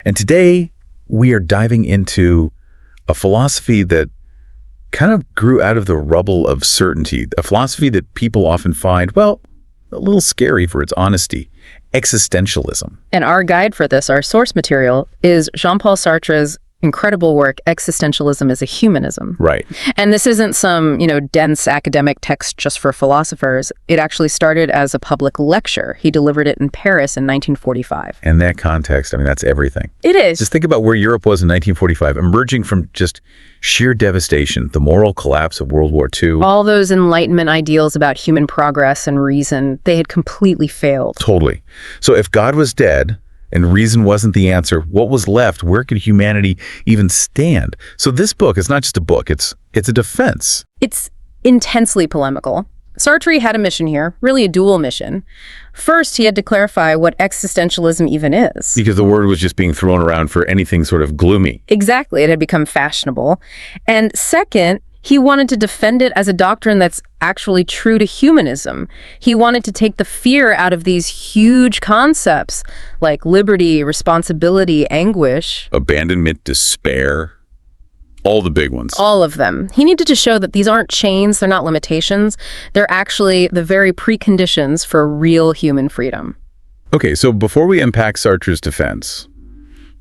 And today, we are diving into a philosophy that kind of grew out of the rubble of certainty, a philosophy that people often find, well, a little scary for its honesty, existentialism. And our guide for this, our source material, is Jean-Paul Sartre's incredible work, Existentialism Is, Humanism. Right. And this isn't some, dense academic text just for philosophers. It actually started as a public lecture. He delivered it in Paris in 1945. And that context, that's everything. It is. Just think about where Europe was in 1945, emerging from just sheer devastation, the moral collapse of World War II. All those Enlightenment ideals about human progress and reason, they had completely failed. Totally. So if God was dead, and reason wasn't the answer, what was left? Where could humanity even stand? So this book is not just a book, it's a defense. It's intensely polemical. Sartre had a mission here, really a dual mission. First, he had to clarify what existentialism even is. Because the word was just being thrown around for anything sort of gloomy. Exactly, it had become fashionable. And second, he wanted to defend it as a doctrine that's actually true to humanism. He wanted to take the fear out of these huge concepts like liberty, responsibility, anguish. Abandonment, despair, all the big ones. All of them. He needed to show that these aren't chains, they're not limitations. They're actually the very preconditions for real human freedom. Okay, so before we unpack Sartre's defense,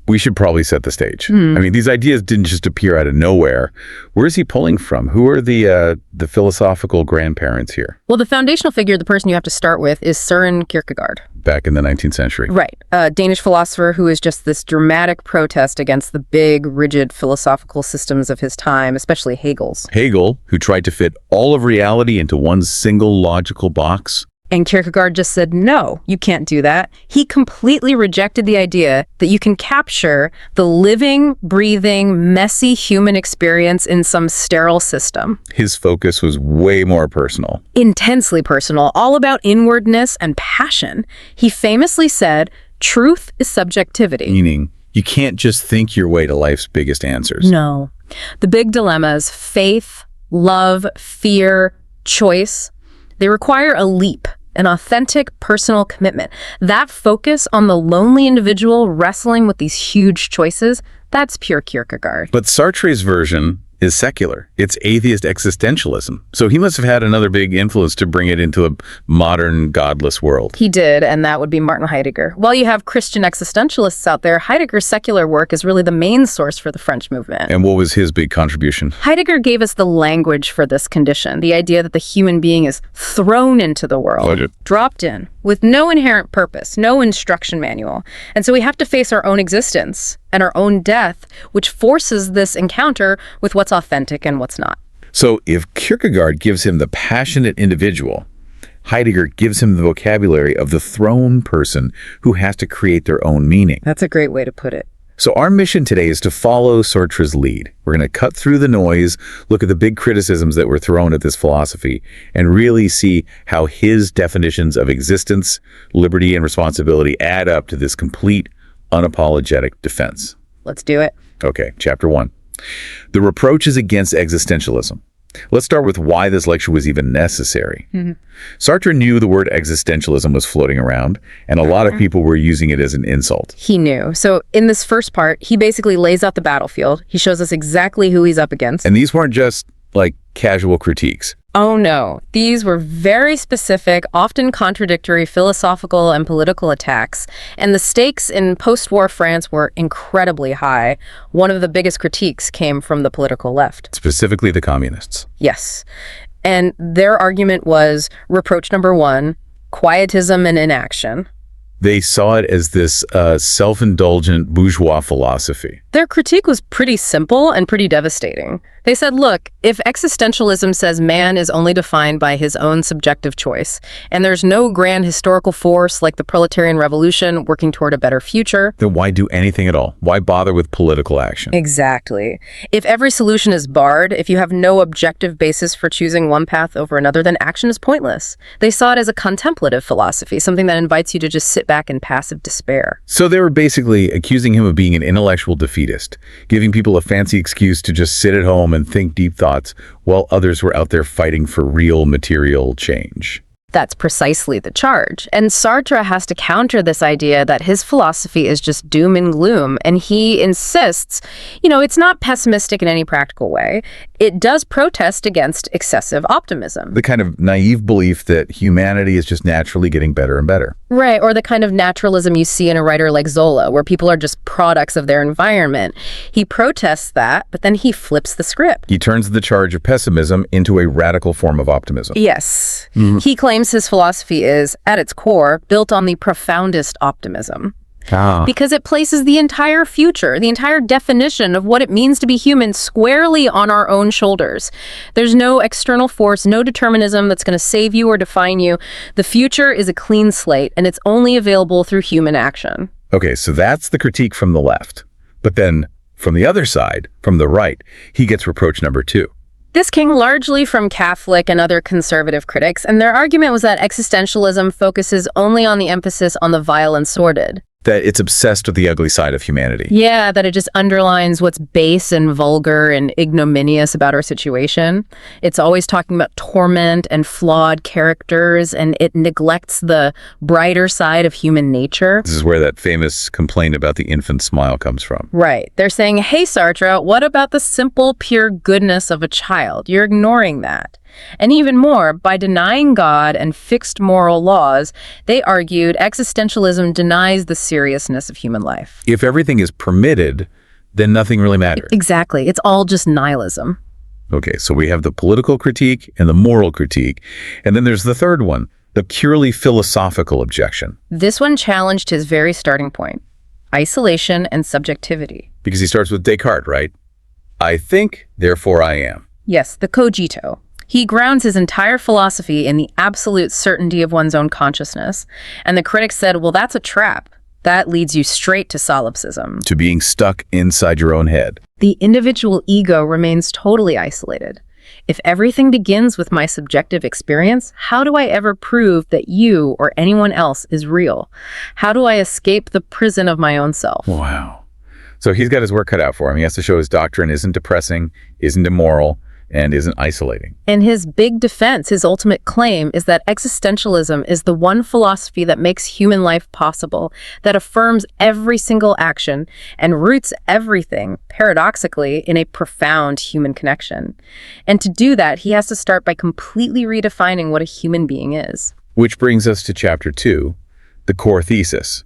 we should probably set the stage. These ideas didn't just appear out of nowhere. Where is he pulling from? Who are the philosophical grandparents here? Well, the foundational figure, the person you have to start with, is Søren Kierkegaard. Back in the 19th century. Right. A Danish philosopher who is just this dramatic protest against the big, rigid philosophical systems of his time, especially Hegel's. Hegel, who tried to fit all of reality into one single logical box. And Kierkegaard just said, no, you can't do that. He completely rejected the idea that you can capture the living, breathing, messy human experience in some sterile system. His focus was way more personal. Intensely personal, all about inwardness and passion. He famously said, truth is subjectivity. Meaning, you can't just think your way to life's biggest answers. No. The big dilemmas, faith, love, fear, choice, they require a leap. An authentic personal commitment. That focus on the lonely individual wrestling with these huge choices, that's pure Kierkegaard. But Sartre's version is secular. It's atheist existentialism. So he must have had another big influence to bring it into a modern, godless world. He did, and that would be Martin Heidegger. While you have Christian existentialists out there, Heidegger's secular work is really the main source for the French movement. And what was his big contribution? Heidegger gave us the language for this condition, the idea that the human being is thrown into the world, dropped in, with no inherent purpose, no instruction manual. And so we have to face our own existence and our own death, which forces this encounter with what's authentic and what's not. So if Kierkegaard gives him the passionate individual, Heidegger gives him the vocabulary of the thrown person who has to create their own meaning. That's a great way to put it. So our mission today is to follow Sartre's lead. We're going to cut through the noise, look at the big criticisms that were thrown at this philosophy, and really see how his definitions of existence, liberty, and responsibility add up to this complete, unapologetic defense. Let's do it. Okay, chapter 1. The reproaches against existentialism. Let's start with why this lecture was even necessary. Sartre knew the word existentialism was floating around, and a lot of people were using it as an insult. He knew. So in this first part, he basically lays out the battlefield. He shows us exactly who he's up against. And these weren't just, casual critiques. Oh no, these were very specific, often contradictory philosophical and political attacks, and the stakes in post-war France were incredibly high. One of the biggest critiques came from the political left. Specifically the communists. Yes. And their argument was reproach number 1, quietism and inaction. They saw it as this self-indulgent bourgeois philosophy. Their critique was pretty simple and pretty devastating. They said, look, if existentialism says man is only defined by his own subjective choice, and there's no grand historical force like the proletarian revolution working toward a better future, then why do anything at all? Why bother with political action? Exactly. If every solution is barred, if you have no objective basis for choosing one path over another, then action is pointless. They saw it as a contemplative philosophy, something that invites you to just sit back in passive despair. So they were basically accusing him of being an intellectual defeatist, giving people a fancy excuse to just sit at home and think deep thoughts while others were out there fighting for real material change. That's precisely the charge. And Sartre has to counter this idea that his philosophy is just doom and gloom. And he insists, it's not pessimistic in any practical way. It does protest against excessive optimism. The kind of naive belief that humanity is just naturally getting better and better. Right, or the kind of naturalism you see in a writer like Zola, where people are just products of their environment. He protests that, but then he flips the script. He turns the charge of pessimism into a radical form of optimism. Yes. He claims his philosophy is, at its core, built on the profoundest optimism. Because it places the entire future, the entire definition of what it means to be human squarely on our own shoulders. There's no external force, no determinism that's going to save you or define you. The future is a clean slate, and it's only available through human action. Okay, so that's the critique from the left. But then, from the other side, from the right, he gets reproach number 2. This came largely from Catholic and other conservative critics, and their argument was that existentialism focuses only on the emphasis on the vile and sordid. That it's obsessed with the ugly side of humanity. Yeah, that it just underlines what's base and vulgar and ignominious about our situation. It's always talking about torment and flawed characters, and it neglects the brighter side of human nature. This is where that famous complaint about the infant smile comes from. Right. They're saying, hey, Sartre, what about the simple, pure goodness of a child? You're ignoring that. And even more, by denying God and fixed moral laws, they argued existentialism denies the seriousness of human life. If everything is permitted, then nothing really matters. Exactly. It's all just nihilism. Okay, so we have the political critique and the moral critique. And then there's the third one, the purely philosophical objection. This one challenged his very starting point, isolation and subjectivity. Because he starts with Descartes, right? I think, therefore I am. Yes, the cogito. He grounds his entire philosophy in the absolute certainty of one's own consciousness. And the critics said, well, that's a trap. That leads you straight to solipsism. To being stuck inside your own head. The individual ego remains totally isolated. If everything begins with my subjective experience, how do I ever prove that you or anyone else is real? How do I escape the prison of my own self? Wow. So he's got his work cut out for him. He has to show his doctrine isn't depressing, isn't immoral, and isn't isolating. And his big defense, his ultimate claim, is that existentialism is the one philosophy that makes human life possible, that affirms every single action and roots everything, paradoxically, in a profound human connection. And to do that, he has to start by completely redefining what a human being is. Which brings us to chapter 2, the core thesis.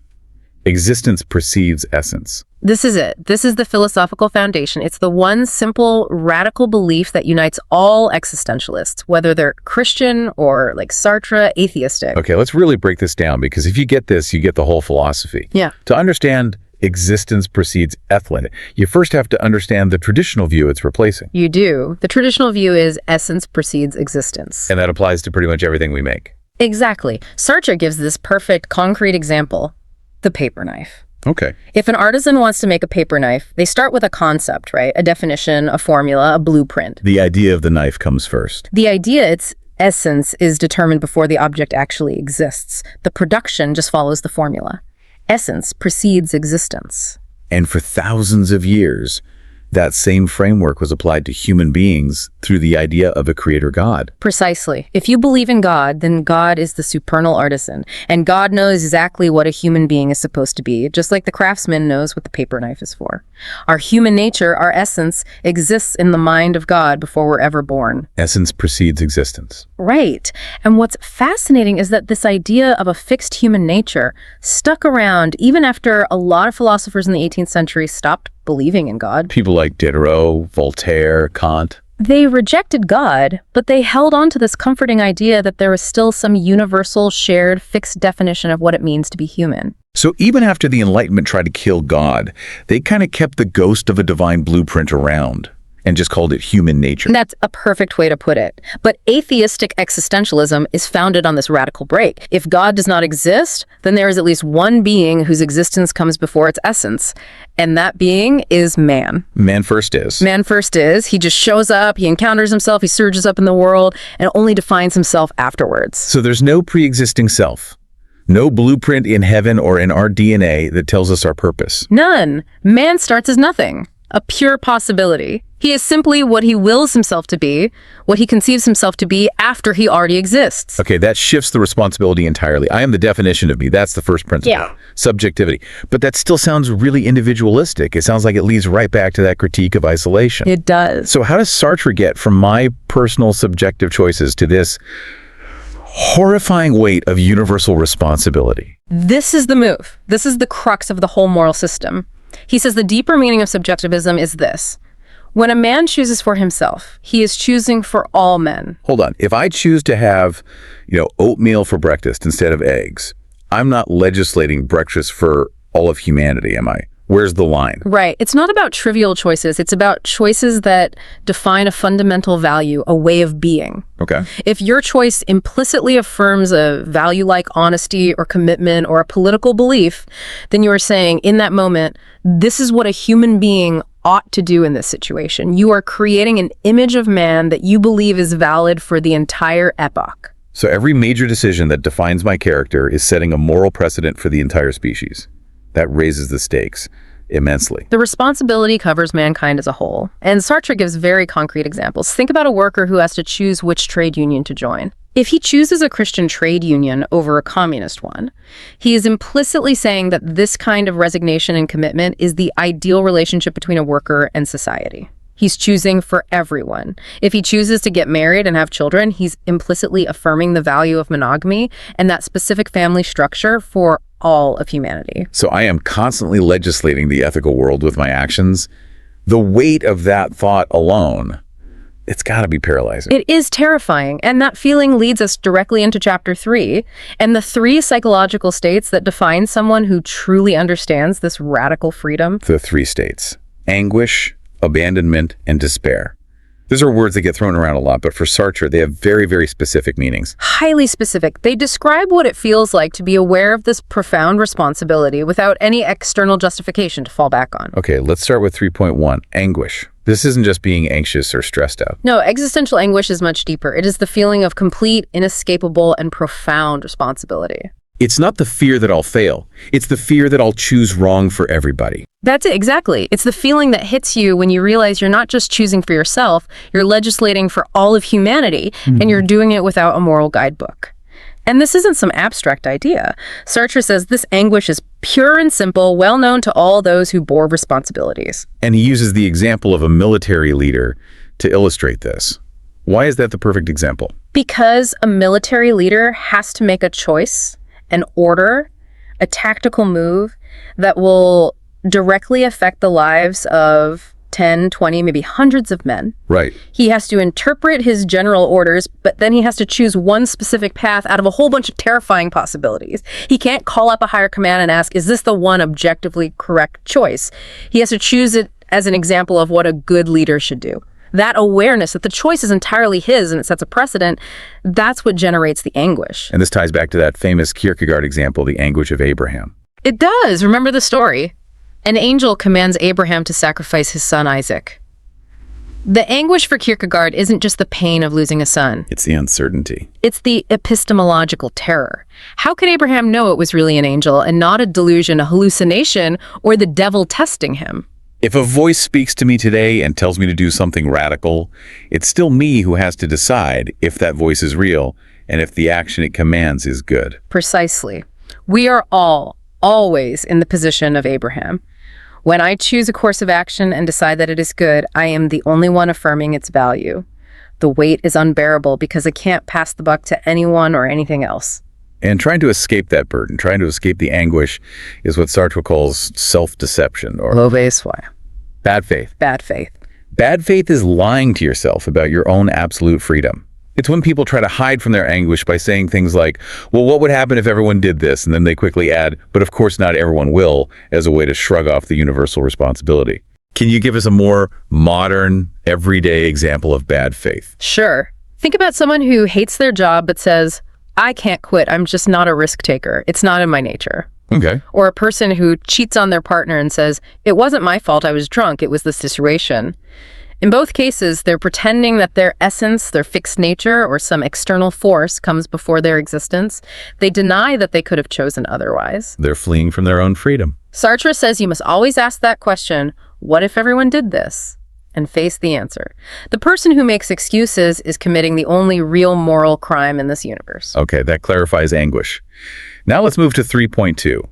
Existence precedes essence. This is it. This is the philosophical foundation. It's the one simple, radical belief that unites all existentialists, whether they're Christian or, like Sartre, atheistic. Okay, let's really break this down, because if you get this, you get the whole philosophy. Yeah. To understand existence precedes essence, you first have to understand the traditional view it's replacing. You do. The traditional view is essence precedes existence. And that applies to pretty much everything we make. Exactly. Sartre gives this perfect, concrete example. The paper knife. Okay. If an artisan wants to make a paper knife, they start with a concept, right? A definition, a formula, a blueprint. The idea of the knife comes first. The idea, its essence, is determined before the object actually exists. The production just follows the formula. Essence precedes existence. And for thousands of years, that same framework was applied to human beings through the idea of a creator God. Precisely. If you believe in God, then God is the supernal artisan, and God knows exactly what a human being is supposed to be, just like the craftsman knows what the paper knife is for. Our human nature, our essence, exists in the mind of God before we're ever born. Essence precedes existence. Right. And what's fascinating is that this idea of a fixed human nature stuck around even after a lot of philosophers in the 18th century stopped believing in God. People like Diderot, Voltaire, Kant. They rejected God, but they held on to this comforting idea that there was still some universal, shared, fixed definition of what it means to be human. So even after the Enlightenment tried to kill God, they kind of kept the ghost of a divine blueprint around and just called it human nature. That's a perfect way to put it. But atheistic existentialism is founded on this radical break. If God does not exist, then there is at least one being whose existence comes before its essence. And that being is man. Man first is. Man first is. He just shows up, he encounters himself, he surges up in the world, and only defines himself afterwards. So there's no pre-existing self. No blueprint in heaven or in our DNA that tells us our purpose. None. Man starts as nothing. A pure possibility. He is simply what he wills himself to be, what he conceives himself to be after he already exists. Okay, that shifts the responsibility entirely. I am the definition of me. That's the first principle. Yeah. Subjectivity. But that still sounds really individualistic. It sounds like it leads right back to that critique of isolation. It does. So how does Sartre get from my personal subjective choices to this horrifying weight of universal responsibility? This is the move. This is the crux of the whole moral system. He says the deeper meaning of subjectivism is this. When a man chooses for himself, he is choosing for all men. Hold on. If I choose to have, oatmeal for breakfast instead of eggs, I'm not legislating breakfast for all of humanity, am I? Where's the line? Right. It's not about trivial choices. It's about choices that define a fundamental value, a way of being. Okay. If your choice implicitly affirms a value like honesty or commitment or a political belief, then you are saying in that moment, this is what a human being ought to do in this situation. You are creating an image of man that you believe is valid for the entire epoch. So every major decision that defines my character is setting a moral precedent for the entire species. That raises the stakes immensely. The responsibility covers mankind as a whole. And Sartre gives very concrete examples. Think about a worker who has to choose which trade union to join. If he chooses a Christian trade union over a communist one, he is implicitly saying that this kind of resignation and commitment is the ideal relationship between a worker and society. He's choosing for everyone. If he chooses to get married and have children, he's implicitly affirming the value of monogamy and that specific family structure for all of humanity. So I am constantly legislating the ethical world with my actions. The weight of that thought alone, it's got to be paralyzing. It is terrifying, and that feeling leads us directly into chapter 3, and the 3 psychological states that define someone who truly understands this radical freedom. The 3 states: anguish, abandonment, and despair. These are words that get thrown around a lot, but for Sartre, they have very, very specific meanings. Highly specific. They describe what it feels like to be aware of this profound responsibility without any external justification to fall back on. Okay, let's start with 3.1, anguish. This isn't just being anxious or stressed out. No, existential anguish is much deeper. It is the feeling of complete, inescapable, and profound responsibility. It's not the fear that I'll fail. It's the fear that I'll choose wrong for everybody. That's it, exactly. It's the feeling that hits you when you realize you're not just choosing for yourself, you're legislating for all of humanity, and you're doing it without a moral guidebook. And this isn't some abstract idea. Sartre says this anguish is pure and simple, well known to all those who bore responsibilities. And he uses the example of a military leader to illustrate this. Why is that the perfect example? Because a military leader has to make a choice, an order, a tactical move that will directly affect the lives of 10, 20, maybe hundreds of men. Right. He has to interpret his general orders, but then he has to choose one specific path out of a whole bunch of terrifying possibilities. He can't call up a higher command and ask, is this the one objectively correct choice? He has to choose it as an example of what a good leader should do. That awareness that the choice is entirely his and it sets a precedent, that's what generates the anguish. And this ties back to that famous Kierkegaard example, the anguish of Abraham. It does. Remember the story. An angel commands Abraham to sacrifice his son Isaac. The anguish for Kierkegaard isn't just the pain of losing a son. It's the uncertainty. It's the epistemological terror. How could Abraham know it was really an angel and not a delusion, a hallucination, or the devil testing him? If a voice speaks to me today and tells me to do something radical, it's still me who has to decide if that voice is real and if the action it commands is good. Precisely. We are all, always in the position of Abraham. When I choose a course of action and decide that it is good, I am the only one affirming its value. The weight is unbearable because I can't pass the buck to anyone or anything else. And trying to escape that burden, trying to escape the anguish, is what Sartre calls self-deception or mauvaise foi. Bad faith. Bad faith. Bad faith is lying to yourself about your own absolute freedom. It's when people try to hide from their anguish by saying things like, well, what would happen if everyone did this? And then they quickly add, but of course not everyone will, as a way to shrug off the universal responsibility. Can you give us a more modern, everyday example of bad faith? Sure. Think about someone who hates their job but says, I can't quit. I'm just not a risk taker. It's not in my nature. Okay. Or a person who cheats on their partner and says, it wasn't my fault, I was drunk, it was the situation. In both cases, they're pretending that their essence, their fixed nature, or some external force comes before their existence. They deny that they could have chosen otherwise. They're fleeing from their own freedom. Sartre says you must always ask that question, what if everyone did this? and face the answer. The person who makes excuses is committing the only real moral crime in this universe. Okay, that clarifies anguish. Now let's move to 3.2.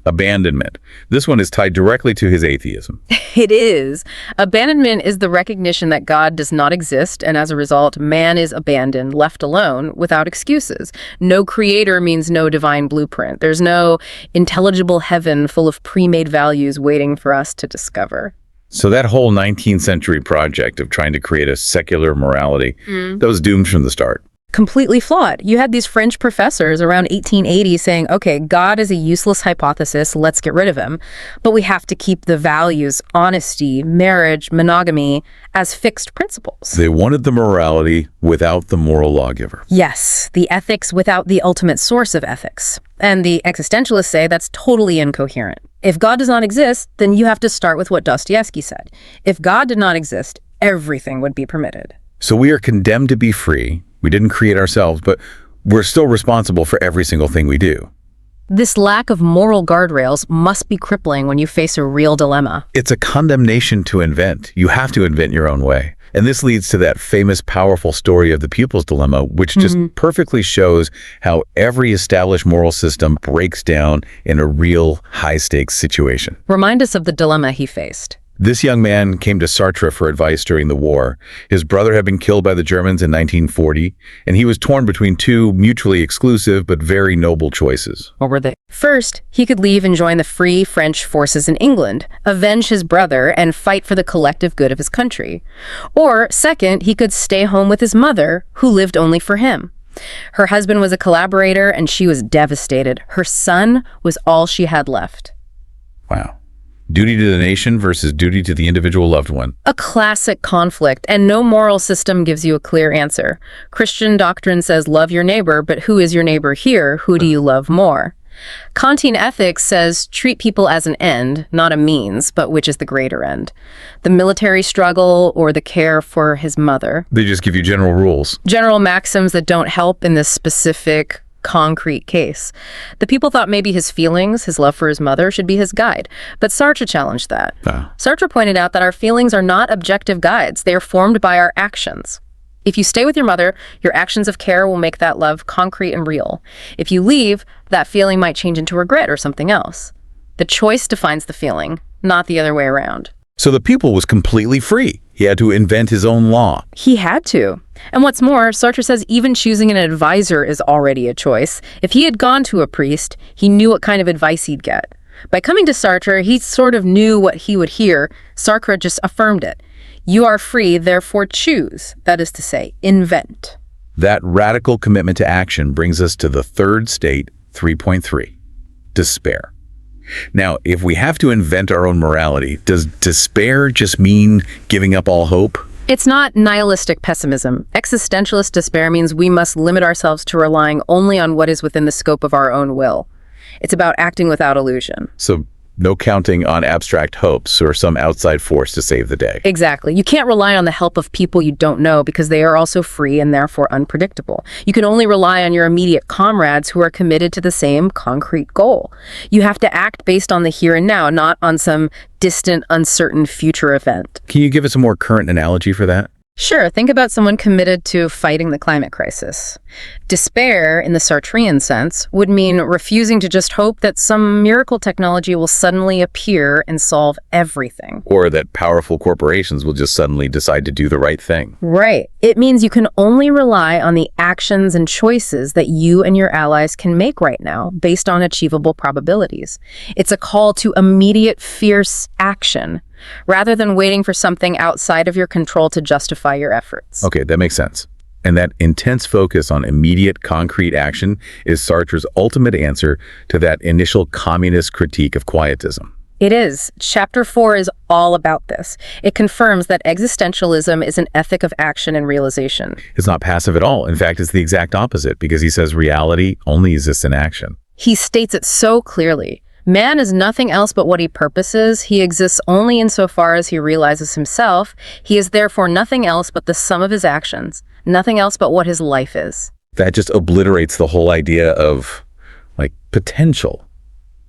Abandonment. This one is tied directly to his atheism. It is. Abandonment is the recognition that God does not exist, and as a result, man is abandoned, left alone, without excuses. No creator means no divine blueprint. There's no intelligible heaven full of pre-made values waiting for us to discover. So that whole 19th century project of trying to create a secular morality, that was doomed from the start. Completely flawed. You had these French professors around 1880 saying, okay, God is a useless hypothesis, let's get rid of him. But we have to keep the values, honesty, marriage, monogamy, as fixed principles. They wanted the morality without the moral lawgiver. Yes, the ethics without the ultimate source of ethics. And the existentialists say that's totally incoherent. If God does not exist, then you have to start with what Dostoevsky said. If God did not exist, everything would be permitted. So we are condemned to be free. We didn't create ourselves, but we're still responsible for every single thing we do. This lack of moral guardrails must be crippling when you face a real dilemma. It's a condemnation to invent. You have to invent your own way. And this leads to that famous, powerful story of the pupil's dilemma, which just perfectly shows how every established moral system breaks down in a real high-stakes situation. Remind us of the dilemma he faced. This young man came to Sartre for advice during the war. His brother had been killed by the Germans in 1940, and he was torn between two mutually exclusive but very noble choices. What were they? First, he could leave and join the Free French forces in England, avenge his brother, and fight for the collective good of his country. Or, second, he could stay home with his mother, who lived only for him. Her husband was a collaborator, and she was devastated. Her son was all she had left. Wow. Duty to the nation versus duty to the individual loved one. A classic conflict, and no moral system gives you a clear answer. Christian doctrine says love your neighbor, but who is your neighbor here? Who do you love more? Kantian ethics says treat people as an end, not a means, but which is the greater end? The military struggle or the care for his mother? They just give you general rules. General maxims that don't help in this specific concrete case. The people thought maybe his feelings, his love for his mother, should be his guide. But Sartre challenged that. Sartre pointed out that our feelings are not objective guides. They are formed by our actions. If you stay with your mother, your actions of care will make that love concrete and real. If you leave, that feeling might change into regret or something else. The choice defines the feeling, not the other way around. So the pupil was completely free. He had to invent his own law. He had to. And what's more, Sartre says even choosing an advisor is already a choice. If he had gone to a priest, he knew what kind of advice he'd get. By coming to Sartre, he sort of knew what he would hear. Sartre just affirmed it. You are free, therefore choose. That is to say, invent. That radical commitment to action brings us to the third state, 3.3, despair. Now, if we have to invent our own morality, does despair just mean giving up all hope? It's not nihilistic pessimism. Existentialist despair means we must limit ourselves to relying only on what is within the scope of our own will. It's about acting without illusion. So no counting on abstract hopes or some outside force to save the day. Exactly. You can't rely on the help of people you don't know because they are also free and therefore unpredictable. You can only rely on your immediate comrades who are committed to the same concrete goal. You have to act based on the here and now, not on some distant, uncertain future event. Can you give us a more current analogy for that? Sure, think about someone committed to fighting the climate crisis. Despair, in the Sartrean sense, would mean refusing to just hope that some miracle technology will suddenly appear and solve everything. Or that powerful corporations will just suddenly decide to do the right thing. Right. It means you can only rely on the actions and choices that you and your allies can make right now based on achievable probabilities. It's a call to immediate, fierce action, rather than waiting for something outside of your control to justify your efforts. Okay, that makes sense. And that intense focus on immediate, concrete action is Sartre's ultimate answer to that initial communist critique of quietism. It is. Chapter 4 is all about this. It confirms that existentialism is an ethic of action and realization. It's not passive at all. In fact, it's the exact opposite, because he says reality only exists in action. He states it so clearly. Man is nothing else but what he purposes. He exists only insofar as he realizes himself. He is therefore nothing else but the sum of his actions, nothing else but what his life is. That just obliterates the whole idea of, potential.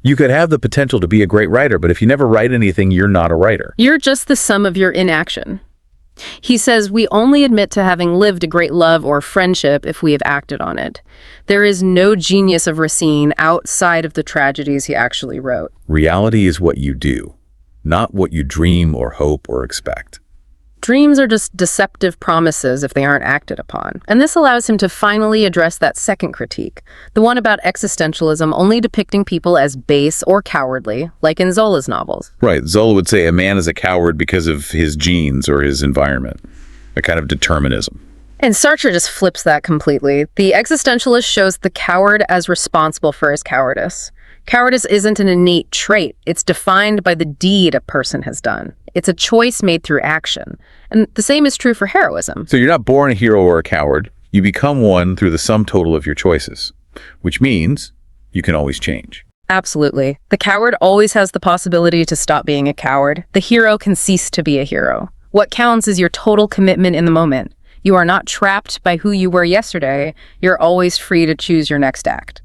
You could have the potential to be a great writer, but if you never write anything, you're not a writer. You're just the sum of your inaction. He says we only admit to having lived a great love or friendship if we have acted on it. There is no genius of Racine outside of the tragedies he actually wrote. Reality is what you do, not what you dream or hope or expect. Dreams are just deceptive promises if they aren't acted upon. And this allows him to finally address that second critique, the one about existentialism only depicting people as base or cowardly, like in Zola's novels. Right. Zola would say a man is a coward because of his genes or his environment, a kind of determinism. And Sartre just flips that completely. The existentialist shows the coward as responsible for his cowardice. Cowardice isn't an innate trait. It's defined by the deed a person has done. It's a choice made through action. And the same is true for heroism. So you're not born a hero or a coward. You become one through the sum total of your choices, which means you can always change. Absolutely. The coward always has the possibility to stop being a coward. The hero can cease to be a hero. What counts is your total commitment in the moment. You are not trapped by who you were yesterday. You're always free to choose your next act.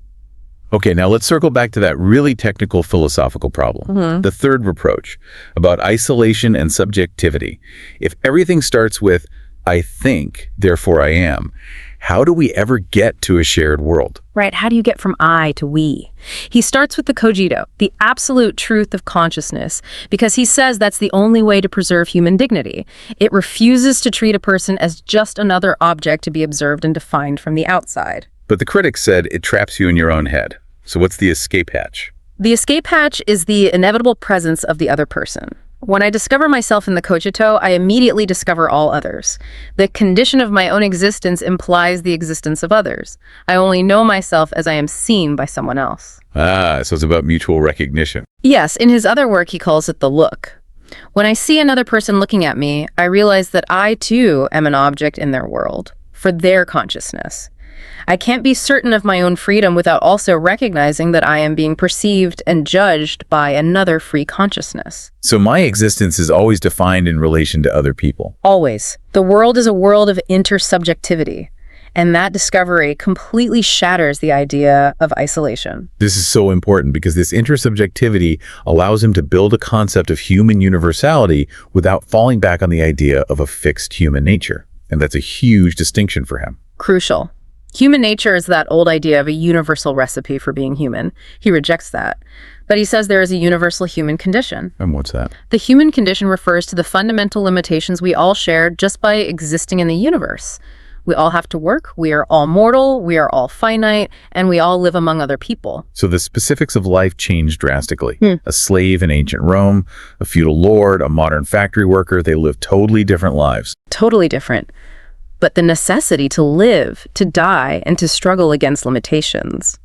Okay, now let's circle back to that really technical philosophical problem. The third reproach about isolation and subjectivity. If everything starts with, I think, therefore I am, how do we ever get to a shared world? Right, how do you get from I to we? He starts with the cogito, the absolute truth of consciousness, because he says that's the only way to preserve human dignity. It refuses to treat a person as just another object to be observed and defined from the outside. But the critics said it traps you in your own head. So what's the escape hatch? The escape hatch is the inevitable presence of the other person. When I discover myself in the cogito, I immediately discover all others. The condition of my own existence implies the existence of others. I only know myself as I am seen by someone else. So it's about mutual recognition. Yes, in his other work, he calls it the look. When I see another person looking at me, I realize that I, too, am an object in their world, for their consciousness. I can't be certain of my own freedom without also recognizing that I am being perceived and judged by another free consciousness. So my existence is always defined in relation to other people. Always. The world is a world of intersubjectivity, and that discovery completely shatters the idea of isolation. This is so important because this intersubjectivity allows him to build a concept of human universality without falling back on the idea of a fixed human nature. And that's a huge distinction for him. Crucial. Human nature is that old idea of a universal recipe for being human. He rejects that. But he says there is a universal human condition. And what's that? The human condition refers to the fundamental limitations we all share just by existing in the universe. We all have to work, we are all mortal, we are all finite, and we all live among other people. So the specifics of life change drastically. A slave in ancient Rome, a feudal lord, a modern factory worker, they live totally different lives. Totally different. But the necessity to live, to die, and to struggle against limitations,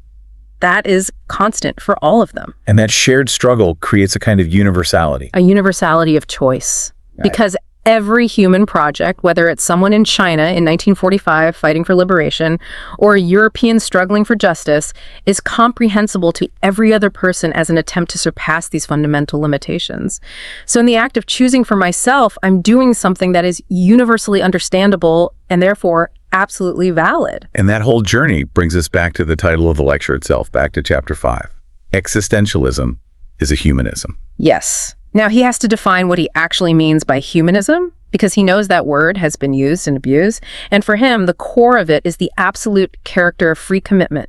that is constant for all of them. And that shared struggle creates a kind of universality. A universality of choice. Right. Because every human project, whether it's someone in China in 1945 fighting for liberation, or a European struggling for justice, is comprehensible to every other person as an attempt to surpass these fundamental limitations. So in the act of choosing for myself, I'm doing something that is universally understandable and therefore absolutely valid. And that whole journey brings us back to the title of the lecture itself, back to chapter 5. Existentialism is a humanism. Yes. Now, he has to define what he actually means by humanism, because he knows that word has been used and abused. And for him, the core of it is the absolute character of free commitment,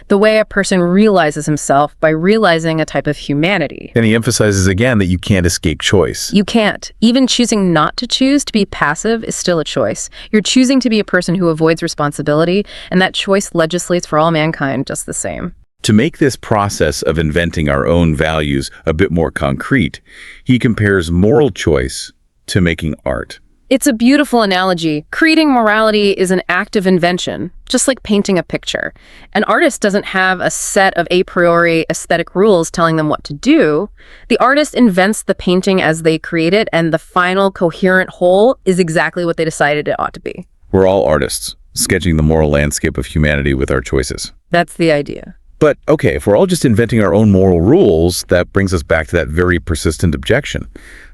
the way a person realizes himself by realizing a type of humanity. And he emphasizes again that you can't escape choice. You can't. Even choosing not to choose to be passive is still a choice. You're choosing to be a person who avoids responsibility, and that choice legislates for all mankind just the same. To make this process of inventing our own values a bit more concrete, he compares moral choice to making art. It's a beautiful analogy. Creating morality is an act of invention, just like painting a picture. An artist doesn't have a set of a priori aesthetic rules telling them what to do. The artist invents the painting as they create it, and the final coherent whole is exactly what they decided it ought to be. We're all artists, sketching the moral landscape of humanity with our choices. That's the idea. But, okay, if we're all just inventing our own moral rules, that brings us back to that very persistent objection,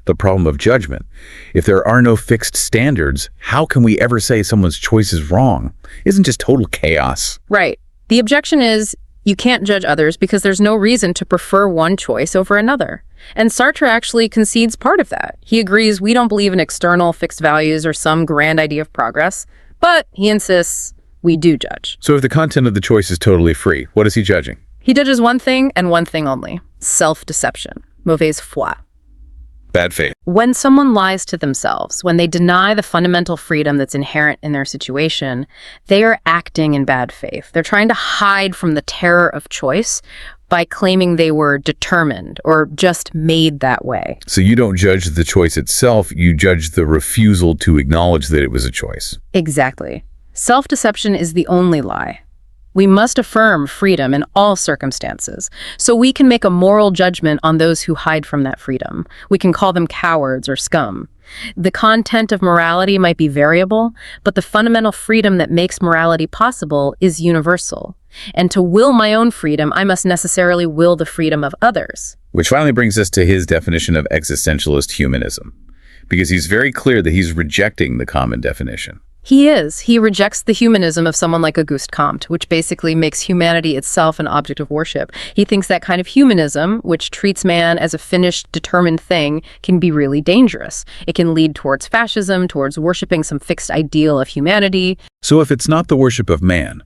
the problem of judgment. If there are no fixed standards, how can we ever say someone's choice is wrong? Isn't just total chaos? Right. The objection is, You can't judge others because there's no reason to prefer one choice over another. And Sartre actually concedes part of that. He agrees we don't believe in external fixed values or some grand idea of progress, but he insists we do judge. So if the content of the choice is totally free, what is he judging? He judges one thing and one thing only: self-deception, mauvaise foi. Bad faith. When someone lies to themselves, when they deny the fundamental freedom that's inherent in their situation, they are acting in bad faith. They're trying to hide from the terror of choice by claiming they were determined or just made that way. So you don't judge the choice itself, you judge the refusal to acknowledge that it was a choice. Exactly. Self-deception is the only lie. We must affirm freedom in all circumstances, so we can make a moral judgment on those who hide from that freedom. We can call them cowards or scum. The content of morality might be variable, but the fundamental freedom that makes morality possible is universal. And to will my own freedom, I must necessarily will the freedom of others. Which finally brings us to his definition of existentialist humanism, because he's very clear that he's rejecting the common definition. He is. He rejects the humanism of someone like Auguste Comte, which basically makes humanity itself an object of worship. He thinks that kind of humanism, which treats man as a finished, determined thing, can be really dangerous. It can lead towards fascism, towards worshiping some fixed ideal of humanity. So if it's not the worship of man,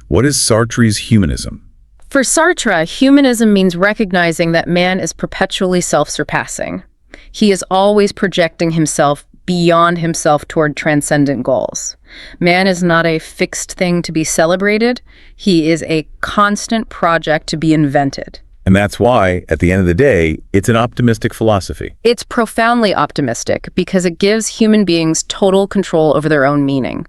what is Sartre's humanism? For Sartre, humanism means recognizing that man is perpetually self-surpassing. He is always projecting himself beyond himself toward transcendent goals. Man is not a fixed thing to be celebrated. He is a constant project to be invented. And that's why, at the end of the day, it's an optimistic philosophy. It's profoundly optimistic because it gives human beings total control over their own meaning.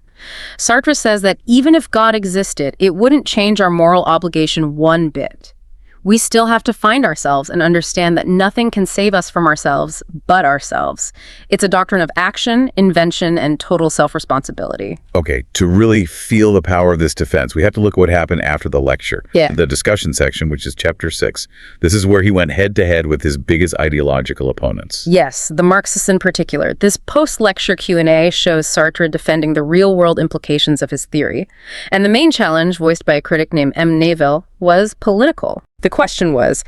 Sartre says that even if God existed, it wouldn't change our moral obligation one bit. We still have to find ourselves and understand that nothing can save us from ourselves but ourselves. It's a doctrine of action, invention, and total self-responsibility. Okay, to really feel the power of this defense, we have to look at what happened after the lecture. Yeah. The discussion section, which is chapter 6. This is where he went head-to-head with his biggest ideological opponents. Yes, the Marxists in particular. This post-lecture Q&A shows Sartre defending the real-world implications of his theory. And the main challenge, voiced by a critic named M. Neville, was political. The question was,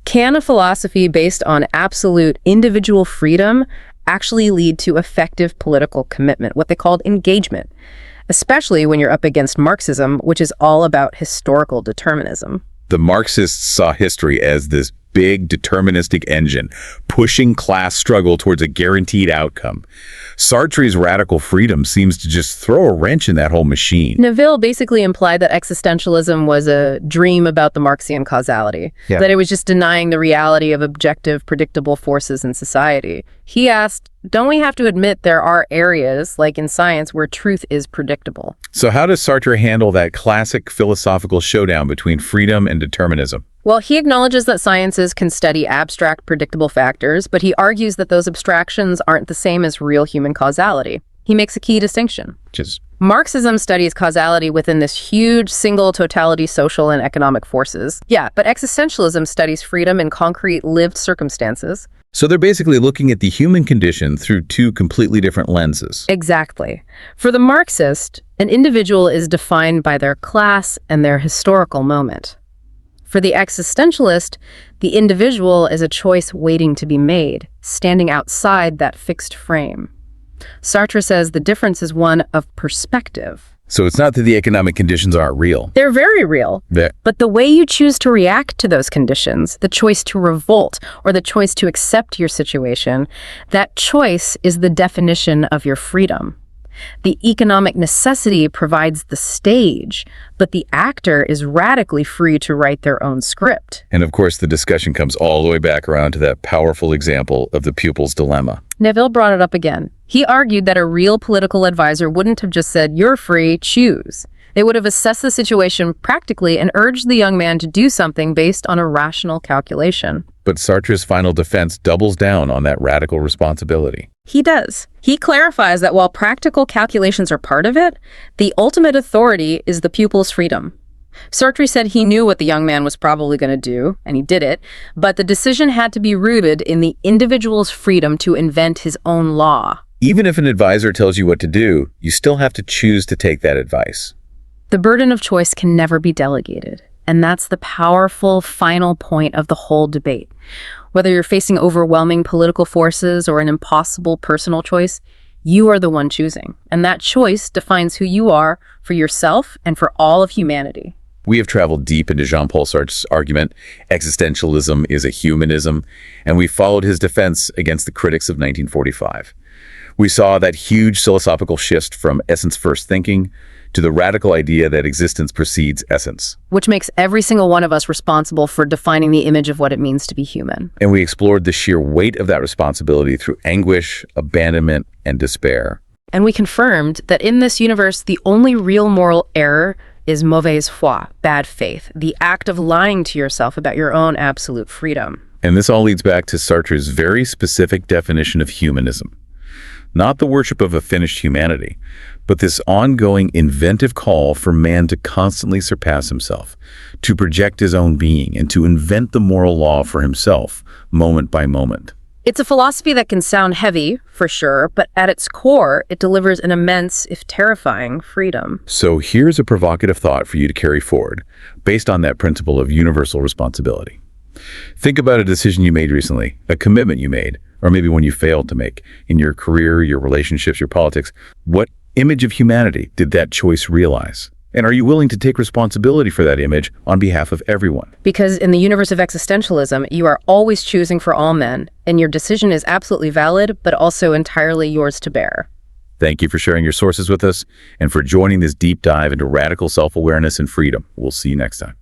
can a philosophy based on absolute individual freedom actually lead to effective political commitment, what they called engagement, especially when you're up against Marxism, which is all about historical determinism? The Marxists saw history as this big deterministic engine, pushing class struggle towards a guaranteed outcome. Sartre's radical freedom seems to just throw a wrench in that whole machine. Neville basically implied that existentialism was a dream about the Marxian causality, that it was just denying the reality of objective, predictable forces in society. He asked, don't we have to admit there are areas, like in science, where truth is predictable? So how does Sartre handle that classic philosophical showdown between freedom and determinism? Well, he acknowledges that sciences can study abstract, predictable factors, but he argues that those abstractions aren't the same as real human causality. He makes a key distinction. Marxism studies causality within this huge single totality social and economic forces. Yeah, but existentialism studies freedom in concrete lived circumstances. So they're basically looking at the human condition through two completely different lenses. Exactly. For the Marxist, an individual is defined by their class and their historical moment. For the existentialist, the individual is a choice waiting to be made, standing outside that fixed frame. Sartre says the difference is one of perspective. So it's not that the economic conditions aren't real. They're very real. But the way you choose to react to those conditions, the choice to revolt or the choice to accept your situation, that choice is the definition of your freedom. The economic necessity provides the stage, but the actor is radically free to write their own script. And of course, the discussion comes all the way back around to that powerful example of the pupil's dilemma. Neville brought it up again. He argued that a real political advisor wouldn't have just said, "You're free, choose." They would have assessed the situation practically and urged the young man to do something based on a rational calculation. But Sartre's final defense doubles down on that radical responsibility. He does. He clarifies that while practical calculations are part of it, the ultimate authority is the pupil's freedom. Sartre said he knew what the young man was probably going to do, and he did it, but the decision had to be rooted in the individual's freedom to invent his own law. Even if an advisor tells you what to do, you still have to choose to take that advice. The burden of choice can never be delegated. And that's the powerful final point of the whole debate. Whether you're facing overwhelming political forces or an impossible personal choice, you are the one choosing. And that choice defines who you are for yourself and for all of humanity. We have traveled deep into Jean-Paul Sartre's argument, Existentialism is a Humanism, and we followed his defense against the critics of 1945. We saw that huge philosophical shift from essence-first thinking to the radical idea that existence precedes essence. Which makes every single one of us responsible for defining the image of what it means to be human. And we explored the sheer weight of that responsibility through anguish, abandonment, and despair. And we confirmed that in this universe, the only real moral error is mauvaise foi, bad faith, the act of lying to yourself about your own absolute freedom. And this all leads back to Sartre's very specific definition of humanism. Not the worship of a finished humanity, but this ongoing inventive call for man to constantly surpass himself, to project his own being, and to invent the moral law for himself, moment by moment. It's a philosophy that can sound heavy, for sure, but at its core, it delivers an immense, if terrifying, freedom. So here's a provocative thought for you to carry forward, based on that principle of universal responsibility. Think about a decision you made recently, a commitment you made, or maybe one you failed to make in your career, your relationships, your politics. What image of humanity did that choice realize? And are you willing to take responsibility for that image on behalf of everyone? Because in the universe of existentialism, you are always choosing for all men, and your decision is absolutely valid, but also entirely yours to bear. Thank you for sharing your sources with us and for joining this deep dive into radical self-awareness and freedom. We'll see you next time.